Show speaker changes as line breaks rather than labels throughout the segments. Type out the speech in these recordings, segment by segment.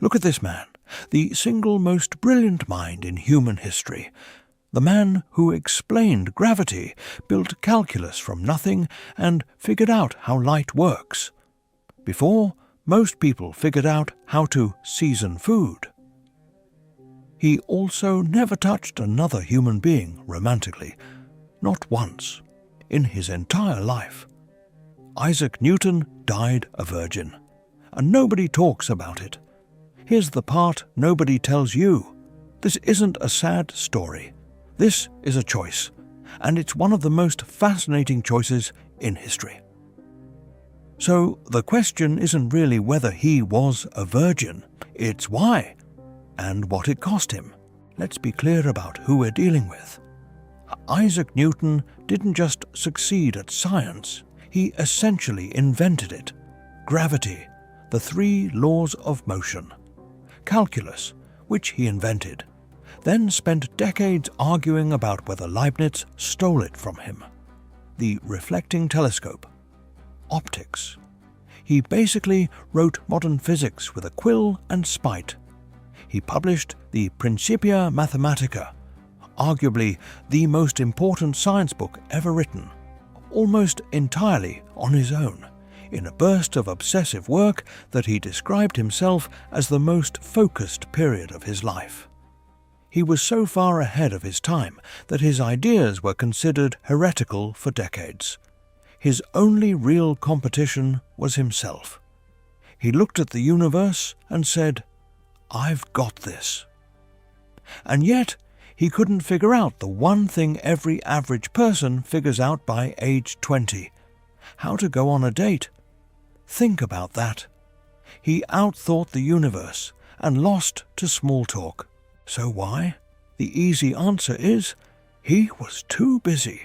Look at this man, the single most brilliant mind in human history. The man who explained gravity, built calculus from nothing, and figured out how light works. Before, most people figured out how to season food. He also never touched another human being romantically, not once, in his entire life. Isaac Newton died a virgin, and nobody talks about it. Here's the part nobody tells you. This isn't a sad story. This is a choice, and it's one of the most fascinating choices in history. So the question isn't really whether he was a virgin, it's why, and what it cost him. Let's be clear about who we're dealing with. Isaac Newton didn't just succeed at science, he essentially invented it. Gravity, the three laws of motion. Calculus, which he invented, then spent decades arguing about whether Leibniz stole it from him. The reflecting telescope. Optics. He basically wrote modern physics with a quill and spite. He published the Principia Mathematica, arguably the most important science book ever written, almost entirely on his own, in a burst of obsessive work that he described himself as the most focused period of his life. He was so far ahead of his time that his ideas were considered heretical for decades. His only real competition was himself. He looked at the universe and said, "I've got this." And yet, he couldn't figure out the one thing every average person figures out by age 20: how to go on a date. Think about that. He outthought the universe and lost to small talk. So why? The easy answer is, he was too busy.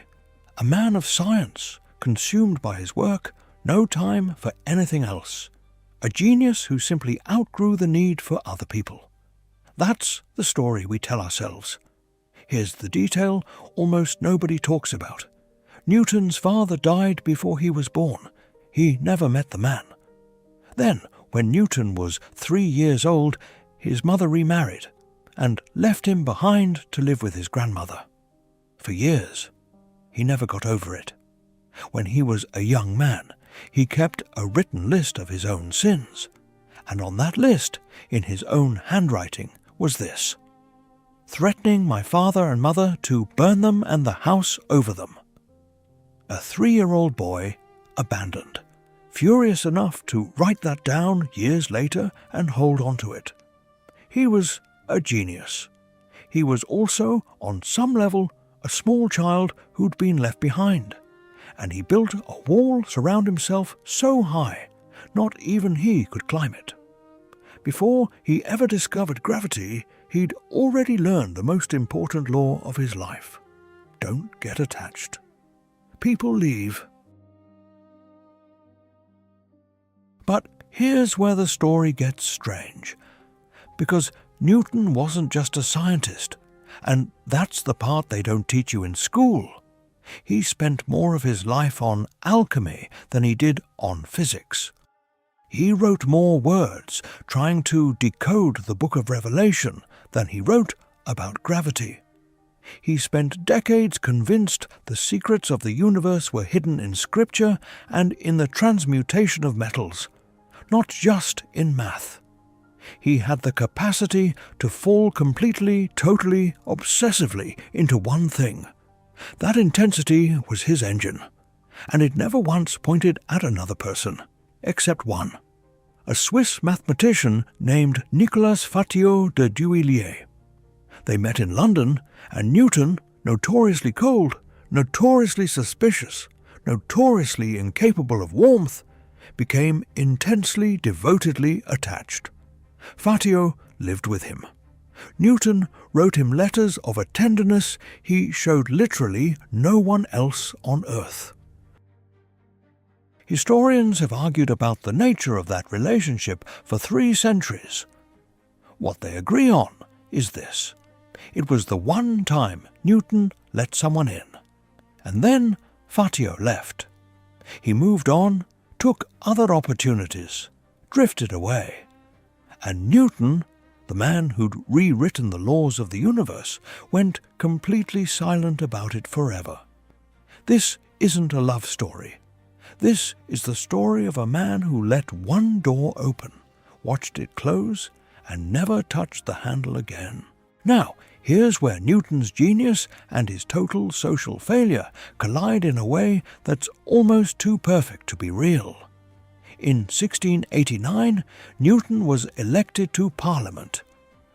A man of science, consumed by his work, no time for anything else. A genius who simply outgrew the need for other people. That's the story we tell ourselves. Here's the detail almost nobody talks about. Newton's father died before he was born. He never met the man. Then, when Newton was 3 years old, his mother remarried and left him behind to live with his grandmother. For years, he never got over it. When he was a young man, he kept a written list of his own sins, and on that list, in his own handwriting, was this: threatening my father and mother to burn them and the house over them. A 3-year-old boy, abandoned, furious enough to write that down years later and hold on to it. He was a genius. He was also, on some level, a small child who'd been left behind, and he built a wall surround himself so high, not even he could climb it. Before he ever discovered gravity, he'd already learned the most important law of his life. Don't get attached. People leave. But here's where the story gets strange, because Newton wasn't just a scientist, and that's the part they don't teach you in school. He spent more of his life on alchemy than he did on physics. He wrote more words trying to decode the book of Revelation than he wrote about gravity. He spent decades convinced the secrets of the universe were hidden in scripture and in the transmutation of metals, not just in math. He had the capacity to fall completely, totally, obsessively into one thing. That intensity was his engine, and it never once pointed at another person, except one, a Swiss mathematician named Nicolas Fatio de Duillier. They met in London, and Newton, notoriously cold, notoriously suspicious, notoriously incapable of warmth, became intensely, devotedly attached. Fatio lived with him. Newton wrote him letters of a tenderness he showed literally no one else on earth. Historians have argued about the nature of that relationship for 3 centuries. What they agree on is this: it was the one time Newton let someone in, and then Fatio left. He moved on, took other opportunities, drifted away. And Newton, the man who'd rewritten the laws of the universe, went completely silent about it forever. This isn't a love story. This is the story of a man who let one door open, watched it close, and never touched the handle again. Now, here's where Newton's genius and his total social failure collide in a way that's almost too perfect to be real. In 1689, Newton was elected to Parliament,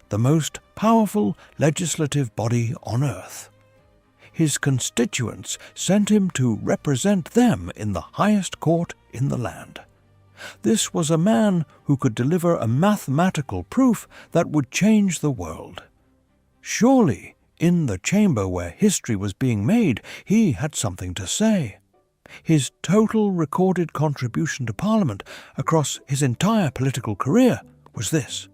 the most powerful legislative body on earth. His constituents sent him to represent them in the highest court in the land. This was a man who could deliver a mathematical proof that would change the world. Surely, in the chamber where history was being made, he had something to say. His total recorded contribution to Parliament across his entire political career was this: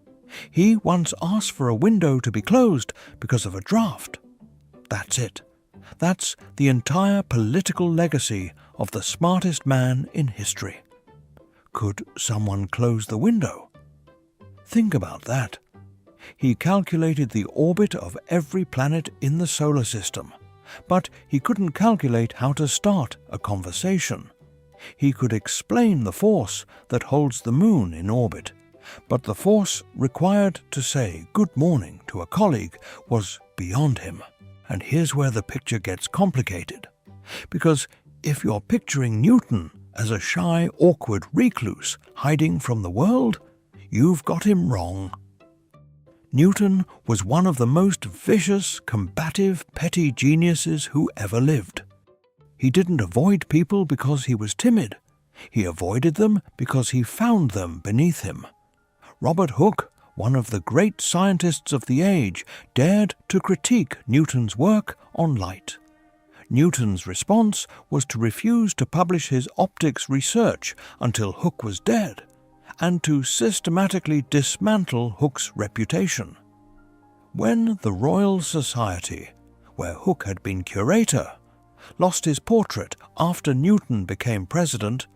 he once asked for a window to be closed because of a draft. That's it. That's the entire political legacy of the smartest man in history. Could someone close the window? Think about that. He calculated the orbit of every planet in the solar system, but he couldn't calculate how to start a conversation. He could explain the force that holds the moon in orbit, but the force required to say good morning to a colleague was beyond him. And here's where the picture gets complicated. Because if you're picturing Newton as a shy, awkward recluse hiding from the world, you've got him wrong. Newton was one of the most vicious, combative, petty geniuses who ever lived. He didn't avoid people because he was timid. He avoided them because he found them beneath him. Robert Hooke, one of the great scientists of the age, dared to critique Newton's work on light. Newton's response was to refuse to publish his optics research until Hooke was dead, and to systematically dismantle Hooke's reputation. When the Royal Society, where Hooke had been curator, lost his portrait after Newton became president,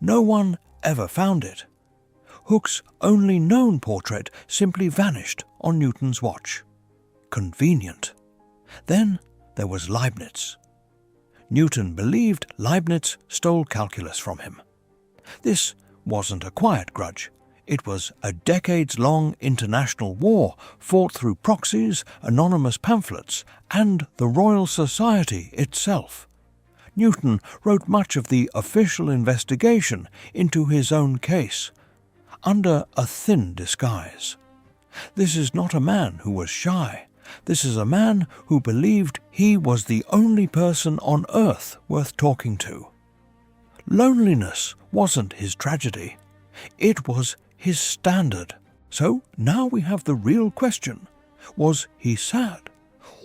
no one ever found it. Hooke's only known portrait simply vanished on Newton's watch. Convenient. Then there was Leibniz. Newton believed Leibniz stole calculus from him. This wasn't a quiet grudge. It was a decades-long international war fought through proxies, anonymous pamphlets, and the Royal Society itself. Newton wrote much of the official investigation into his own case, under a thin disguise. This is not a man who was shy. This is a man who believed he was the only person on earth worth talking to. Loneliness wasn't his tragedy. It was his standard. So now we have the real question. Was he sad?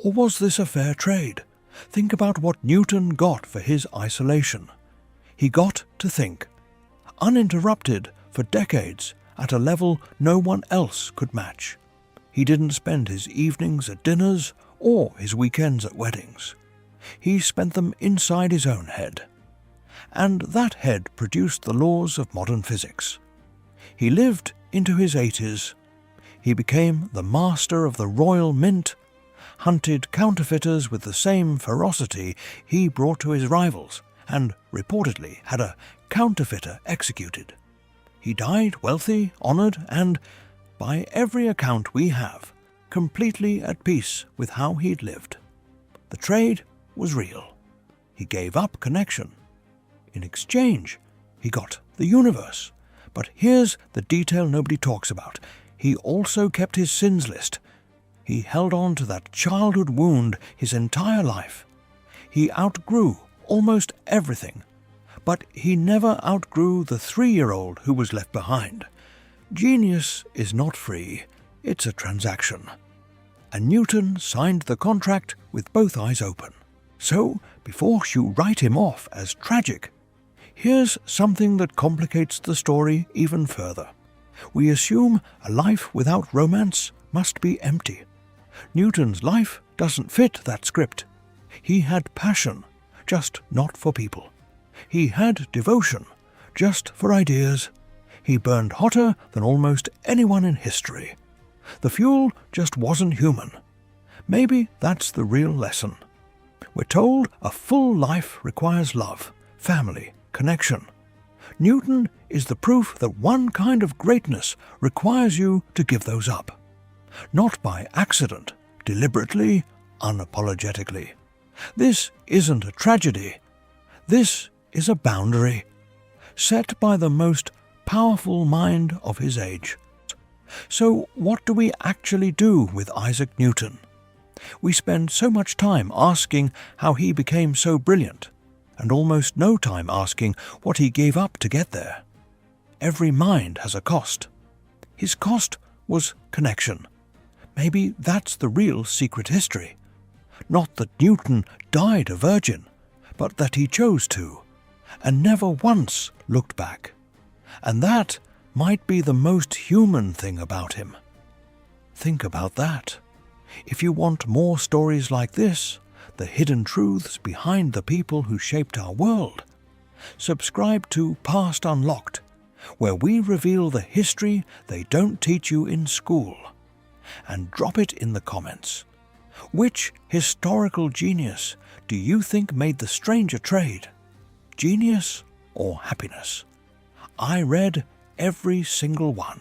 Or was this a fair trade? Think about what Newton got for his isolation. He got to think, uninterrupted for decades, at a level no one else could match. He didn't spend his evenings at dinners or his weekends at weddings. He spent them inside his own head. And that head produced the laws of modern physics. He lived into his 80s. He became the master of the Royal Mint, hunted counterfeiters with the same ferocity he brought to his rivals, and reportedly had a counterfeiter executed. He died wealthy, honored, and, by every account we have, completely at peace with how he'd lived. The trade was real. He gave up connection. In exchange, he got the universe. But here's the detail nobody talks about. He also kept his sins list. He held on to that childhood wound his entire life. He outgrew almost everything. But he never outgrew the 3-year-old who was left behind. Genius is not free. It's a transaction. And Newton signed the contract with both eyes open. So, before you write him off as tragic, here's something that complicates the story even further. We assume a life without romance must be empty. Newton's life doesn't fit that script. He had passion, just not for people. He had devotion, just for ideas. He burned hotter than almost anyone in history. The fuel just wasn't human. Maybe that's the real lesson. We're told a full life requires love, family, connection. Newton is the proof that one kind of greatness requires you to give those up. Not by accident, deliberately, unapologetically. This isn't a tragedy. This is a boundary, set by the most powerful mind of his age. So what do we actually do with Isaac Newton? We spend so much time asking how he became so brilliant, and almost no time asking what he gave up to get there. Every mind has a cost. His cost was connection. Maybe that's the real secret history. Not that Newton died a virgin, but that he chose to, and never once looked back. And that might be the most human thing about him. Think about that. If you want more stories like this, the hidden truths behind the people who shaped our world, subscribe to Past Unlocked, where we reveal the history they don't teach you in school. And drop it in the comments. Which historical genius do you think made the stranger trade? Genius or happiness? I read every single one.